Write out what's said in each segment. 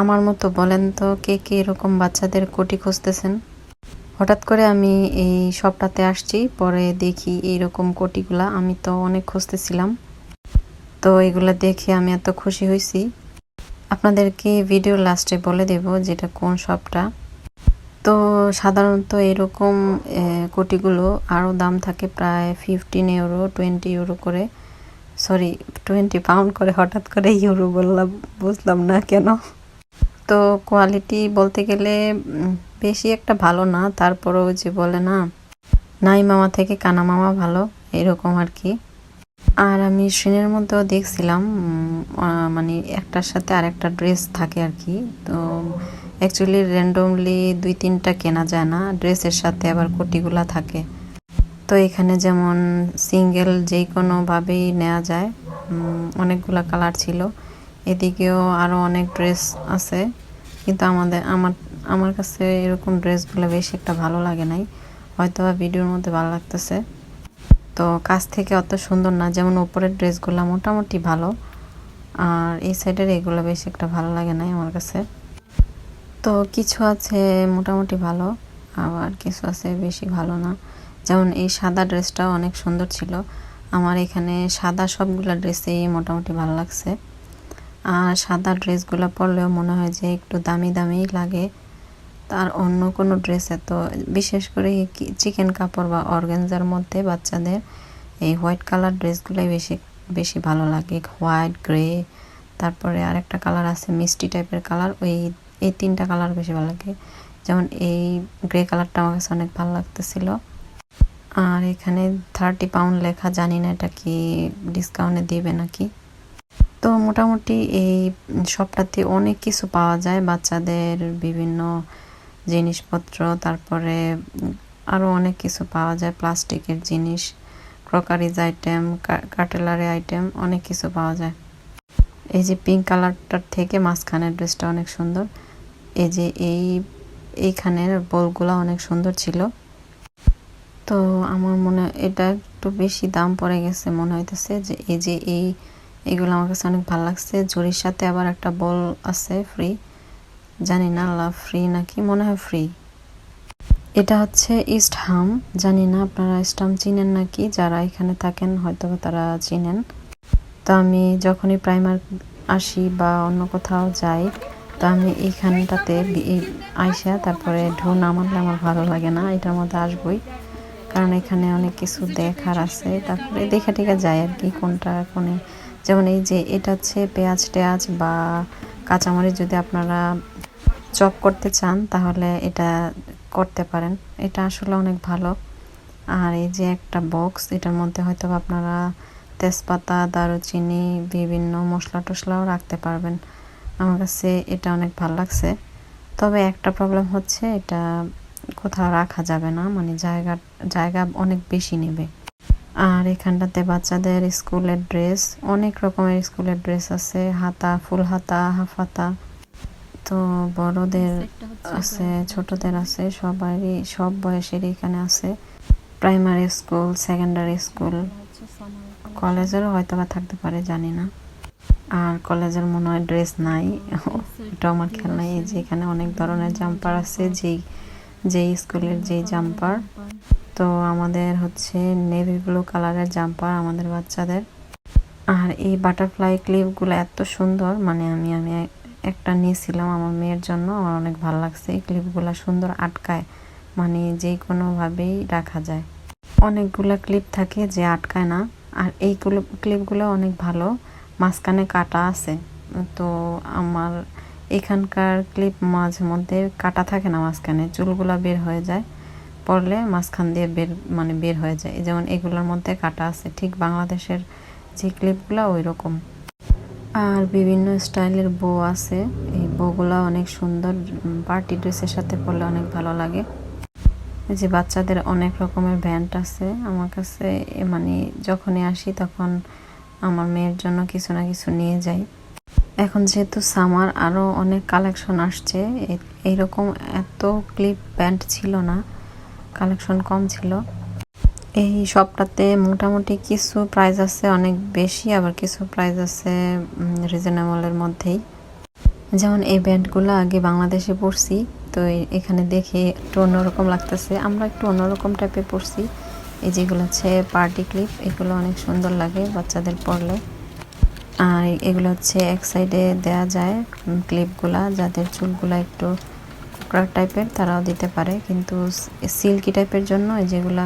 আমার মতো বলেন তো কে কে এরকম বাচ্চাদের কোটি খুঁজতেছেন? হঠাৎ করে আমি এই শপটাতে আসছি, পরে দেখি এইরকম কোটিগুলা। আমি তো অনেক খুঁজতেছিলাম, তো এগুলা দেখে আমি এত খুশি হয়েছি। আপনাদেরকে ভিডিও লাস্টে বলে দেব যেটা কোন শপটা। তো সাধারণত এরকম কোটিগুলো আরও দাম থাকে প্রায় 15 ইউরো, 20 ইউরো করে, সরি 20 পাউন্ড করে। হঠাৎ করে ইউরো বললাম, বুঝলাম না কেন। তো কোয়ালিটি বলতে গেলে বেশি একটা ভালো না, তারপরেও যে বলে না, নাই মামা থেকে কানা মামা ভালো, এরকম আর কি। আর আমি শ্রেণীর মধ্যেও দেখছিলাম মানে একটার সাথে আরেকটা ড্রেস থাকে আর কি। তো অ্যাকচুয়ালি র্যান্ডমলি 2-3টা কেনা যায় না, ড্রেসের সাথে আবার কোটিগুলা থাকে। তো এখানে যেমন সিঙ্গেল যে কোনোভাবেই নেওয়া যায়, অনেকগুলা কালার ছিল। এদিকেও আরও অনেক ড্রেস আছে, কিন্তু আমার কাছে এরকম ড্রেসগুলো বেশি একটা ভালো লাগে নাই, হয়তো বা ভিডিওর মধ্যে ভালো লাগতেছে। তো কাছ থেকে অত সুন্দর না, যেমন উপরের ড্রেসগুলো মোটামুটি ভালো, আর এই সাইডের এগুলো বেশি একটা ভালো লাগে নাই আমার কাছে। তো কিছু আছে মোটামুটি ভালো, আবার কিছু আছে বেশি ভালো না। যেমন এই সাদা ড্রেসটাও অনেক সুন্দর ছিল। আমার এখানে সাদা সবগুলা ড্রেসেই মোটামুটি ভালো লাগছে। আর সাদা ড্রেসগুলো পরলেও মনে হয় যে একটু দামি দামি লাগে, তার অন্য কোনো ড্রেস এত, বিশেষ করে চিকেন কাপড় বা অর্গানজার মধ্যে বাচ্চাদের এই হোয়াইট কালার ড্রেসগুলোই বেশি বেশি ভালো লাগে। হোয়াইট, গ্রে, তারপরে আরেকটা কালার আছে মিষ্টি টাইপের কালার, এই 3টা কালার বেশি ভালো লাগে। যেমন এই গ্রে কালারটা আমার কাছে অনেক ভালো লাগতেছিল। আর এখানে 30 পাউন্ড লেখা, জানি না এটা কি ডিসকাউন্টে দিবে নাকি। তো মোটামুটি এই শপটাতে অনেক কিছু পাওয়া যায়, বাচ্চাদের বিভিন্ন জিনিসপত্র, তারপরে আরও অনেক কিছু পাওয়া যায়, প্লাস্টিকের জিনিস, ক্রকারিজ আইটেম, কাটলারি আইটেম, অনেক কিছু পাওয়া যায়। এই যে পিঙ্ক কালারটার থেকে মাঝখানের ড্রেসটা অনেক সুন্দর। এই যে এইখানের বোলগুলো অনেক সুন্দর ছিল। তো আমার মনে এটা একটু বেশি দাম পড়ে গেছে মনে হইতেছে, যে এই যে এইগুলো আমার কাছে অনেক ভালো লাগছে। জরির সাথে আবার একটা বল আছে ফ্রি, জানি না লাভ ফ্রি নাকি, মনে হয় ফ্রি। এটা হচ্ছে ইস্ট হাম, জানি না আপনারা ইস্ট হাম চিনেন নাকি, যারা এখানে থাকেন হয়তো তারা চিনেন। তো আমি যখনই প্রাইমার আসি বা অন্য কোথাও যাই, তো আমি এইখানটাতে আইসা তারপরে ঢু না মারলে আমার ভালো লাগে না, এটার মধ্যে আসবই, কারণ এখানে অনেক কিছু দেখার আছে। তারপরে দেখে টেখে যায় আর কি কোনটা কোনে। যেমন এই যে এটা হচ্ছে পেঁয়াজ টেয়াজ বা কাঁচামরিচ, যদি আপনারা চপ করতে চান তাহলে এটা করতে পারেন, এটা আসলে অনেক ভালো। আর এই যে একটা বক্স, এটার মধ্যে হয়তো আপনারা তেজপাতা, দারুচিনি, বিভিন্ন মশলা টশলাও রাখতে পারবেন। আমার কাছে এটা অনেক ভালো লাগছে। তবে একটা প্রবলেম হচ্ছে, এটা কোথাও রাখা যাবে না, মানে জায়গা অনেক বেশি নেবে। আর এখানটাতে বাচ্চাদের স্কুলের ড্রেস, অনেক রকমের স্কুলের ড্রেস আছে, হাতা, ফুল হাতা, হাফ হাতা। তো বড়দের আছে, ছোটদের আছে, সবারই সব বয়সেরই এখানে আছে। প্রাইমারি স্কুল, সেকেন্ডারি স্কুল, কলেজেরও হয়তো বা থাকতে পারে, জানি না। আর কলেজের মনে হয় ড্রেস নাই, এটা আমার খেয়াল নাই। এই যে এখানে অনেক ধরনের জাম্পার আছে, যেই স্কুলের যেই জাম্পার। তো আমাদের হচ্ছে নেভি ব্লু কালারের জাম্পার আমাদের বাচ্চাদের। আর এই বাটারফ্লাই ক্লিপগুলো এত সুন্দর, মানে আমি একটা নিয়েছিলাম আমার মেয়ের জন্য, আমার অনেক ভালো লাগছে। এই ক্লিপগুলো সুন্দর আটকায়, মানে যে কোনোভাবেই রাখা যায়। অনেকগুলো ক্লিপ থাকে যে আটকায় না। আর এইগুলো ক্লিপগুলো অনেক ভালো, মাঝখানে কাটা আছে। তো আমার এখানকার ক্লিপ মাঝে মধ্যে কাটা থাকে না, মাঝখানে চুলগুলা বের হয়ে যায়, পরলে মাঝখান দিয়ে বের হয়ে যায়। যেমন এগুলোর মধ্যে কাটা আছে, ঠিক বাংলাদেশের যে ক্লিপগুলো ওই রকম। আর বিভিন্ন স্টাইলের বো আছে, এই বউগুলো অনেক সুন্দর, পার্টি ড্রেসের সাথে পরলে অনেক ভালো লাগে। যে বাচ্চাদের অনেক রকমের ব্যান্ড আছে আমার কাছে, মানে যখনই আসি তখন আমার মেয়ের জন্য কিছু না কিছু নিয়ে যাই। এখন যেহেতু সামার, আরও অনেক কালেকশন আসছে, এইরকম এত ক্লিপ ব্যান্ড ছিল না, কালেকশন কম ছিল। এই শপটাতে মোটামুটি কিছু প্রাইস আছে অনেক বেশি, আবার কিছু প্রাইস আছে রিজনেবলের মধ্যেই। যেমন এই ব্যান্ডগুলো আগে বাংলাদেশে পরছি, তো এখানে দেখে একটু অন্যরকম লাগতেছে। আমরা একটু অন্যরকম টাইপের পরছি। এই যেগুলো হচ্ছে পার্টি ক্লিপ, এগুলো অনেক সুন্দর লাগে বাচ্চাদের পরলে। আর এগুলো হচ্ছে এক সাইডে দেয়া যায় ক্লিপগুলা, যাদের চুলগুলা একটু কোকড়া টাইপের তারাও দিতে পারে, কিন্তু সিল্কি টাইপের জন্য যেগুলা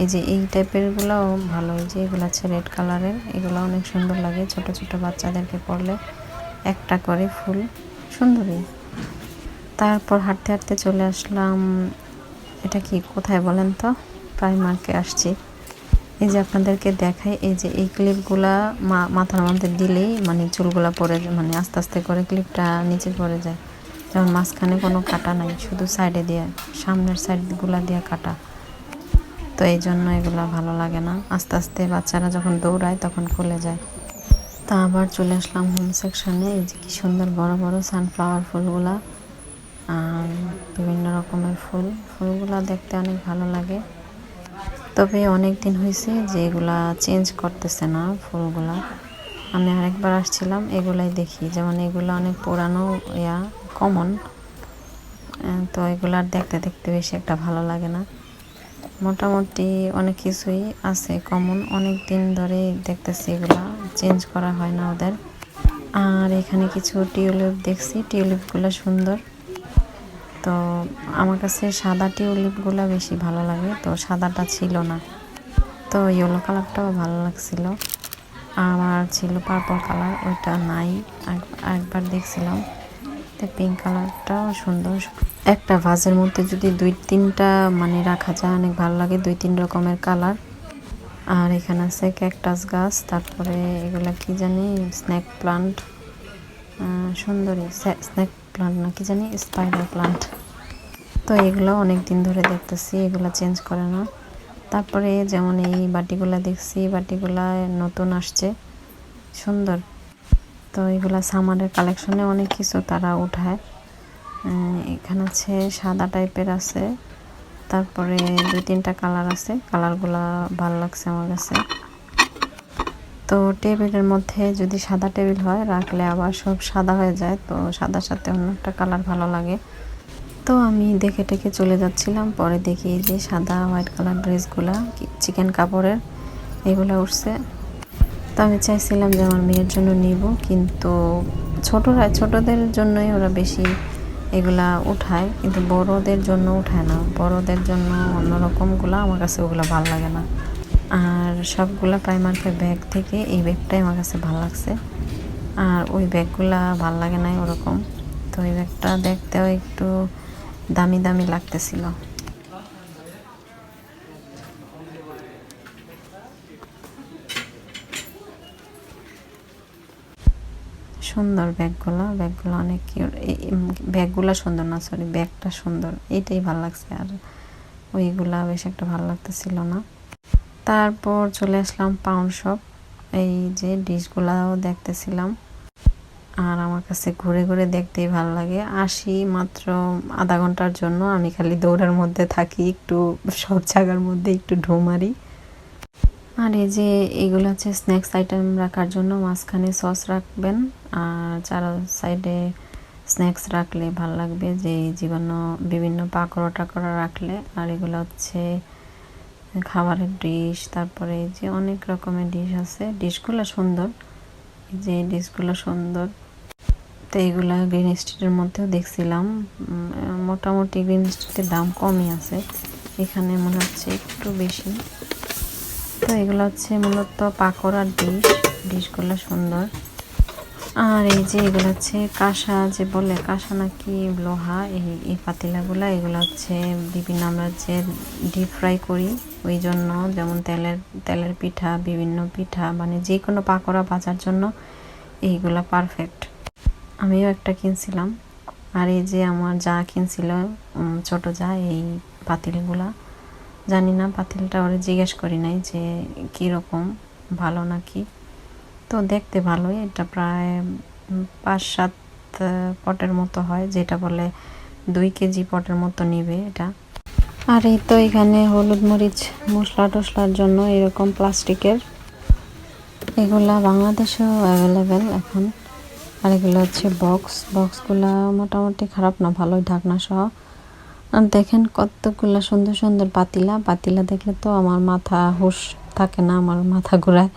এই যে এই টাইপের গুলাও ভালো। এই যে এগুলো হচ্ছে রেড কালারের, এগুলো অনেক সুন্দর লাগে ছোট ছোট বাচ্চাদেরকে পরলে। একটা করে ফুল, সুন্দরই। তারপর হাঁটতে হাঁটতে চলে আসলাম, এটা কি কোথায় বলেন তো, প্রাইমার্কে আসছি। এই যে আপনাদেরকে দেখাই, এই যে এই ক্লিপগুলা মাথার মধ্যে দিলেই মানে চুলগুলা পড়ে যায়, মানে আস্তে আস্তে করে ক্লিপটা নিচে পড়ে যায়। যেমন মাঝখানে কোনো কাটা নাই, শুধু সাইডে দিয়ে, সামনের সাইডগুলা দিয়ে কাটা। তো এই জন্য এগুলা ভালো লাগে না, আস্তে আস্তে বাচ্চারা যখন দৌড়ায় তখন খুলে যায়। তা আবার চলে আসলাম হোম সেকশনে। এই যে কি সুন্দর বড় বড় সানফ্লাওয়ার ফুলগুলা আর বিভিন্ন রকমের ফুলগুলা দেখতে অনেক ভালো লাগে। তবে অনেক দিন হয়েছে যে এগুলা চেঞ্জ করতেছে না ফুলগুলা। আমি আরেকবার আসছিলাম, এগুলাই দেখি, যেমন এগুলো অনেক পুরানো কমন, তো এগুলো আর দেখতে দেখতে বেশি একটা ভালো লাগে না। মোটামুটি অনেক কিছুই আছে কমন, অনেক দিন ধরে দেখতেছি, এগুলা চেঞ্জ করা হয় না ওদের। আর এখানে কিছু টিউলিপ দেখছি, টিউলিপগুলো সুন্দর। তো আমার কাছে সাদা টিউলিপগুলো বেশি ভালো লাগে, তো সাদাটা ছিল না, তো ইয়েলো কালারটাও ভালো লাগছিল। আমার ছিল পার্পল কালার, ওইটা নাই, একবার দেখছিলাম। তো পিঙ্ক কালারটাও সুন্দর। একটা ভাজের মধ্যে যদি 2-3টা মানে রাখা যায় অনেক ভালো লাগে, 2-3 রকমের কালার। আর এখানে আছে ক্যাকটাস গাছ, তারপরে এগুলা কি জানি স্নেক প্লান্ট, সুন্দরী স্নেক প্লান্ট না কি জানি, স্পাইডার প্লান্ট। তো এগুলো অনেক দিন ধরে দেখতেছি, এগুলো চেঞ্জ করে না। তারপরে যেমন এই বাটিগুলা দেখছি, বাটিগুলা নতুন আসছে, সুন্দর। তো এগুলা সামারের কালেকশনে অনেক কিছু তারা উঠায়। এখানে আছে সাদা টাইপের আছে, তারপরে 2-3টা কালার আছে, কালারগুলা ভালো লাগছে আমার কাছে। তো টেবিলের মধ্যে যদি সাদা টেবিল হয় রাখলে আবার সব সাদা হয়ে যায়, তো সাদার সাথে অন্য একটা কালার ভালো লাগে। তো আমি দেখে টেকে চলে যাচ্ছিলাম, পরে দেখি যে সাদা হোয়াইট কালার ড্রেসগুলা চিকেন কাপড়ের এগুলো উঠছে। তো আমি চাইছিলাম যে আমার মেয়ের জন্য নিব, কিন্তু ছোটদের জন্যই ওরা বেশি এগুলা উঠায়, কিন্তু বড়দের জন্য উঠায় না। বড়দের জন্য অন্যরকমগুলো, আমার কাছে ওগুলো ভালো লাগে না। আর সবগুলা প্রাইমার্কের ব্যাগ থেকে এই ব্যাগটাই আমার কাছে ভালো লাগছে, আর ওই ব্যাগগুলা ভালো লাগে না ওরকম। তো এই ব্যাগটা দেখতেও একটু দামি দামি লাগতেছিল। সুন্দর ব্যাগগুলো অনেক কিউট। ব্যাগগুলো সুন্দর না, সরি ব্যাগটা সুন্দর, এইটাই ভালো লাগছে, আর ওইগুলা বেশ একটা ভালো লাগতেছিল না। তারপর চলে আসলাম পাউন্ড শপ, এই যে ডিশগুলাও দেখতেছিলাম। আর আমার কাছে ঘুরে ঘুরে দেখতেই ভালো লাগে। আসি মাত্র আধা ঘন্টার জন্য, আমি খালি দৌড়ের মধ্যে থাকি, একটু সব জায়গার মধ্যে একটু ঢু মারি। আর এই যে এগুলো হচ্ছে স্ন্যাক্স আইটেম রাখার জন্য, মাঝখানে সস রাখবেন আর চার সাইডে স্ন্যাক্স রাখলে ভালো লাগবে, যে বিভিন্ন পাকোড়া টাকোড়া রাখলে। আর এগুলো হচ্ছে খাবারের ডিশ, তারপরে এই যে অনেক রকমের ডিশ আছে, ডিশগুলো সুন্দর, এই যে ডিশগুলো সুন্দর। তো এগুলা গ্রিন স্ট্রিটের মধ্যেও দেখছিলাম, মোটামুটি গ্রিন স্ট্রিটের দাম কমই আছে, এখানে মনে হচ্ছে একটু বেশি। তো এগুলো হচ্ছে মূলত পাকোড়ার ডিশগুলো সুন্দর। আর এই যে এগুলো হচ্ছে কাঁসা, যে বলে কাঁসা নাকি লোহা, এই পাতিলাগুলা, এগুলো হচ্ছে বিভিন্ন আমরা যে ডিপ ফ্রাই করি ওই জন্য, যেমন তেলের পিঠা, বিভিন্ন পিঠা, মানে যে কোনো পাকোড়া ভাজার জন্য এইগুলা পারফেক্ট। আমিও একটা কিনছিলাম। আর এই যে আমার যা কিনছিল, ছোট যা, এই পাতিলগুলা, জানি না পাতিলটা ওরা জিজ্ঞেস করি নাই যে কীরকম, ভালো নাকি। তো দেখতে ভালোই, এটা প্রায় 5-7 পটের মতো হয়, যেটা বলে 2 কেজি পটের মতো নিবে এটা। আর এই তো এখানে হলুদ মরিচ মশলা টশলার জন্য এরকম প্লাস্টিকের, এগুলা বাংলাদেশেও অ্যাভেলেবেল এখন। আর এগুলো হচ্ছে বক্সগুলা মোটামুটি খারাপ না, ভালোই ঢাকনা সহ। আর দেখেন কতগুলা সুন্দর সুন্দর পাতিলা দেখলে তো আমার মাথা হুঁশ থাকে না, আমার মাথা ঘোরায়,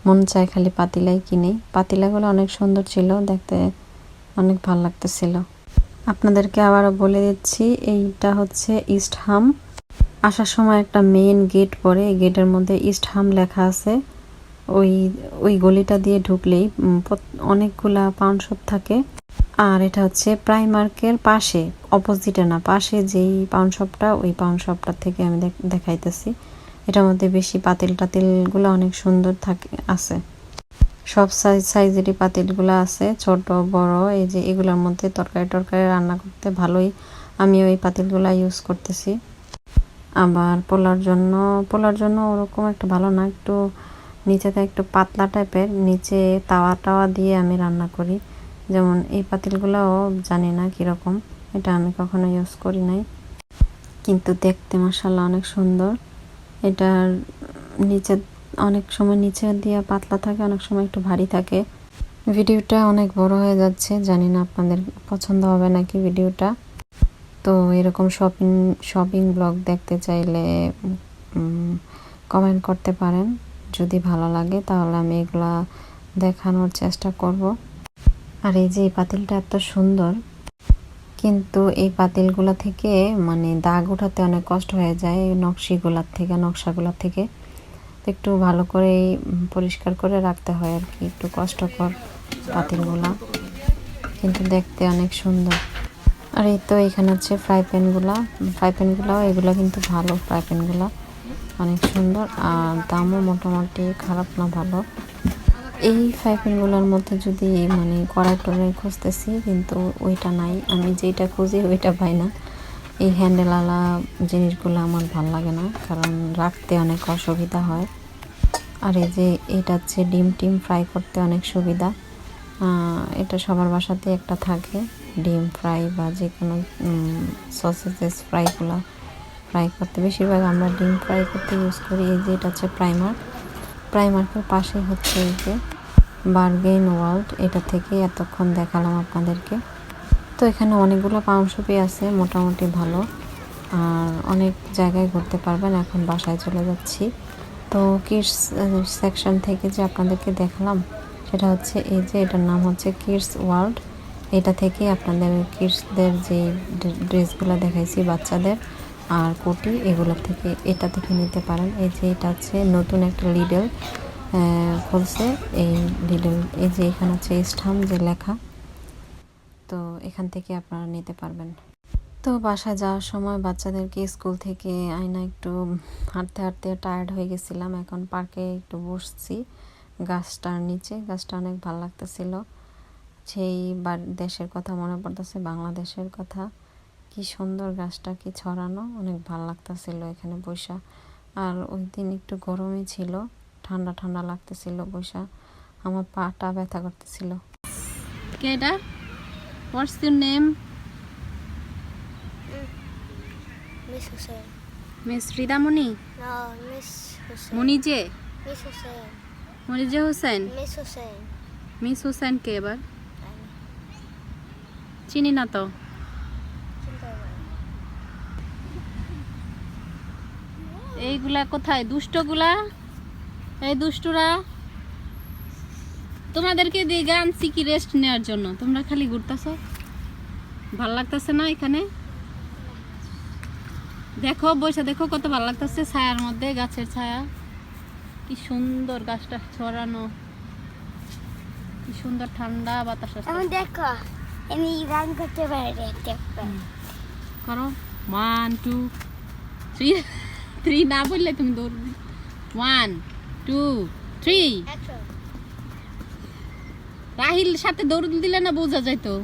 মন চায় খালি পাতিলাই কিনে। পাতিলাগুলো অনেক সুন্দর ছিল দেখতে, অনেক ভালো লাগতেছিল। আপনাদেরকে আবারও বলে দিচ্ছি, এইটা হচ্ছে ইস্ট হাম। আসার সময় একটা মেইন গেট পড়ে, এই গেটের মধ্যে ইস্ট হাম লেখা আছে। ওই গলিটা দিয়ে ঢুকলেই অনেকগুলা পাউন্ড শপ থাকে। আর এটা হচ্ছে প্রাইমার্কের পাশে, অপোজিটে না, পাশে যেই পাউন্ড শপটা, ওই পাউন্ড শপটার থেকে আমি দেখাইতেছি। এটার মধ্যে বেশি টাতিলগুলো অনেক সুন্দর আছে, সব সাইজেরই পাতিলগুলো আছে, ছোট বড়। এই যে এগুলোর মধ্যে তরকারি রান্না করতে ভালোই, আমি ওই পাতিলগুলা ইউজ করতেছি। আবার পোলার জন্য ওরকম একটা ভালো না, একটু নিচেতে একটু পাতলা টাইপের, নিচে তাওয়া দিয়ে আমি রান্না করি। যেমন এই পাতিলগুলোও জানি না কীরকম, এটা আমি কখনো ইউজ করি নাই, কিন্তু দেখতে মাশাআল্লাহ অনেক সুন্দর। এটার নিচে অনেক সময় নিচে দিয়ে পাতলা থাকে, অনেক সময় একটু ভারী থাকে। ভিডিওটা অনেক বড় হয়ে যাচ্ছে, জানি না আপনাদের পছন্দ হবে নাকি ভিডিওটা। তো এরকম শপিং ব্লগ দেখতে চাইলে কমেন্ট করতে পারেন, যদি ভালো লাগে তাহলে আমি এগুলা দেখানোর চেষ্টা করব। আর এই যে এই পাতিলটা এত সুন্দর, কিন্তু এই পাতিলগুলা থেকে মানে দাগ উঠাতে অনেক কষ্ট হয়ে যায়, নকশাগুলার থেকে। একটু ভালো করে পরিষ্কার করে রাখতে হয় আর কি, একটু কষ্টকর পাতিলগুলা, কিন্তু দেখতে অনেক সুন্দর। আর এই তো এখানে হচ্ছে ফ্রাই প্যানগুলাও এগুলো কিন্তু ভালো, ফ্রাই প্যানগুলো অনেক সুন্দর, আর দামও মোটামুটি খারাপ না, ভালো। এই ফ্রাই প্যানগুলোর মধ্যে যদি মানে কড়াই খুঁজতেছি, কিন্তু ওইটা নাই, আমি যেটা খুঁজি ওইটা পাই না। এই হ্যান্ডেলওয়ালা জিনিসগুলো আমার ভালো লাগে না, কারণ রাখতে অনেক অসুবিধা হয়। আর এই যে এটা হচ্ছে ডিম ফ্রাই করতে অনেক সুবিধা, এটা সবার বাসাতে একটা থাকে, ডিম ফ্রাই বা যে কোনো সসেজেস ফ্রাই করতে বেশিরভাগ আমরা ডিম ফ্রাই করতে ইউজ করি। এই যে এটা হচ্ছে প্রাইমার্কের পাশে হচ্ছে এই যে বার্গেন ওয়ার্ল্ড, এটা থেকে এতক্ষণ দেখালাম আপনাদেরকে। তো এখানে অনেকগুলো পাউন্ড শপই আছে, মোটামুটি ভালো, আর অনেক জায়গায় ঘুরতে পারবেন। এখন বাসায় চলে যাচ্ছি। তো কিডস সেকশন থেকে যে আপনাদেরকে দেখালাম, সেটা হচ্ছে এই যে এটার নাম হচ্ছে কিডস ওয়ার্ল্ড। এটা থেকে আপনাদের কিডসদের যে ড্রেসগুলো দেখাইছি বাচ্চাদের আর কোটি, এটা থেকে নিতে পারেন। এই যে এটা হচ্ছে নতুন একটা লিডল খুলছে, এই যে এখানে হচ্ছে স্টাম যে লেখা, তো এখান থেকে আপনারা নিতে পারবেন। তো বাসায় যাওয়ার সময় বাচ্চাদেরকে স্কুল থেকে আইনা একটু হাঁটতে টায়ার্ড হয়ে গেছিলাম, এখন পার্কে একটু বসছি গাছটার নিচে। গাছটা অনেক ভালো লাগতেছিল, সেই দেশের কথা মনে পড়তেছে, বাংলাদেশের কথা। কি সুন্দর গাছটা, কি ছড়ানো, অনেক ভালো লাগতেছিল এখানে বসা। আর ওই দিন একটু গরমই ছিল, ঠান্ডা লাগতেছিল বসা, আমার পাটা ব্যথা করতেছিল। কেডা, what's your name? Miss Hussein. Miss Ridamoni? No, Miss Hussein. মনিজে? Miss Hussein. মনিজে Hossain? Miss Hussein. Miss Hossain কে এবার? চিনি না তো। এইগুলা কোথায় দুষ্টগুলা? এই দুষ্টুরা, তোমাদেরকে দিয়ে আনছি কি রেস্ট নেওয়ার জন্য? তোমরা খালি ঘুরতেছো, ভাল লাগতেছে না এখানে? দেখো বসে দেখো কত ভালো লাগতেছে, ছায়ার মধ্যে, গাছের ছায়া, কি সুন্দর, গাছটা ছড়ানো, কি সুন্দর ঠান্ডা বাতাস আসছে। দেখো আমি গান করতে পারি, করো 1 2 3 3 না বললে তুমি দৌড়। 1 2 3। রাহিল সাথে দৌড় দিলে না বোঝা যায় তো।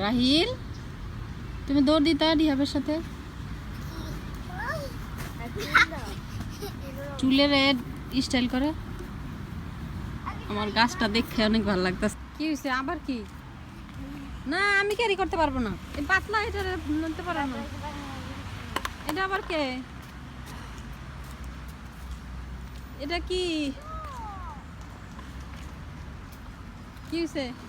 রাহিল, তুমি দৌড় দিতা রিহাবের সাথে। চুলের স্টাইল করে। আমার গাছটা দেখে অনেক ভালো লাগতেছে। কি হয়েছে আবার? কি না, আমি ক্যারি করতে পারবো না, এই পাতলা এটা নিতে পারবো না। এটা আবার কে? এটা কি কি হয়েছে